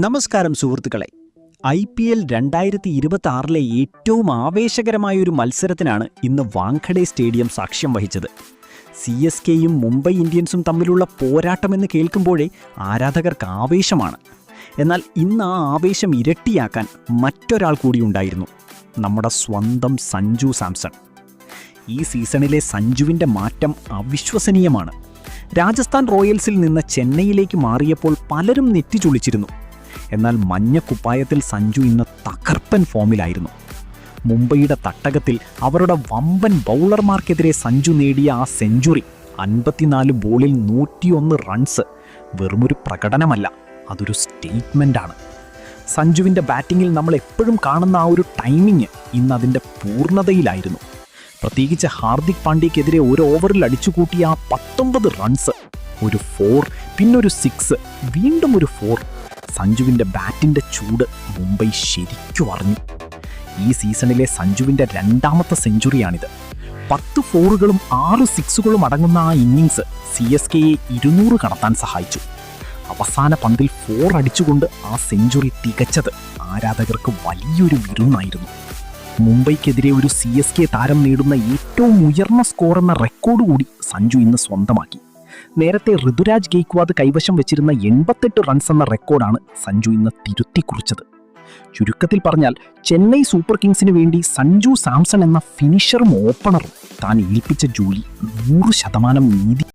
നമസ്കാരം സുഹൃത്തുക്കളെ. IPL 2026 ഏറ്റവും ആവേശകരമായൊരു മത്സരത്തിനാണ് ഇന്ന് വാങ്കഡെ സ്റ്റേഡിയം സാക്ഷ്യം വഹിച്ചത്. CSKയും മുംബൈ ഇന്ത്യൻസും തമ്മിലുള്ള പോരാട്ടമെന്ന് കേൾക്കുമ്പോഴേ ആരാധകർക്ക് ആവേശമാണ്. എന്നാൽ ഇന്ന് ആ ആവേശം ഇരട്ടിയാക്കാൻ മറ്റൊരാൾ കൂടി ഉണ്ടായിരുന്നു, നമ്മുടെ സ്വന്തം സഞ്ജു സാംസൺ. ഈ സീസണിലെ സഞ്ജുവിൻ്റെ മാറ്റം അവിശ്വസനീയമാണ്. രാജസ്ഥാൻ റോയൽസിൽ നിന്ന് ചെന്നൈയിലേക്ക് മാറിയപ്പോൾ പലരും നെറ്റിച്ചുളിച്ചിരുന്നു. എന്നാൽ മഞ്ഞ കുപ്പായത്തിൽ സഞ്ജു ഇന്ന് തകർപ്പൻ ഫോമിലായിരുന്നു. മുംബൈയുടെ തട്ടകത്തിൽ അവരുടെ വമ്പൻ ബൗളർമാർക്കെതിരെ സഞ്ജു നേടിയ ആ സെഞ്ചുറി, 54 ബോളിൽ 101 റൺസ്, വെറുമൊരു പ്രകടനമല്ല, അതൊരു സ്റ്റേറ്റ്മെൻ്റാണ്. സഞ്ജുവിൻ്റെ ബാറ്റിങ്ങിൽ നമ്മൾ എപ്പോഴും കാണുന്ന ആ ഒരു ടൈമിങ് ഇന്ന് അതിൻ്റെ പൂർണ്ണതയിലായിരുന്നു. പ്രത്യേകിച്ച് ഹാർദിക് പാണ്ഡ്യയ്ക്കെതിരെ ഒരു ഓവറിൽ അടിച്ചുകൂട്ടിയ ആ 19 റൺസ്, ഒരു 4, പിന്നൊരു 6, വീണ്ടും ഒരു 4. സഞ്ജുവിൻ്റെ ബാറ്റിൻ്റെ ചൂട് മുംബൈ ശരിക്കും അറിഞ്ഞു. ഈ സീസണിലെ സഞ്ജുവിൻ്റെ 2ാമത്തെ സെഞ്ചുറിയാണിത്. 10 4കളും 6 6കളും അടങ്ങുന്ന ആ ഇന്നിങ്സ് CSKയെ 200 കടത്താൻ സഹായിച്ചു. അവസാന പന്തിൽ 4 അടിച്ചുകൊണ്ട് ആ സെഞ്ചുറി തികച്ചത് ആരാധകർക്ക് വലിയൊരു വിരുന്നായിരുന്നു. മുംബൈക്കെതിരെ ഒരു CSK താരം നേടുന്ന ഏറ്റവും ഉയർന്ന സ്കോർ എന്ന റെക്കോർഡ് കൂടി സഞ്ജു ഇന്ന് സ്വന്തമാക്കി. നേരത്തെ ഋതുരാജ് ഗെയ്ക്വാദ് കൈവശം വെച്ചിരുന്ന 88 റൺസ് എന്ന റെക്കോർഡാണ് സഞ്ജു ഇന്ന് തിരുത്തി കുറിച്ചത്. ചുരുക്കത്തിൽ പറഞ്ഞാൽ, ചെന്നൈ സൂപ്പർ കിങ്സിന് വേണ്ടി സഞ്ജു സാംസൺ എന്ന ഫിനിഷറും ഓപ്പണറും താൻ ഏൽപ്പിച്ച ജോലി 100% നീതി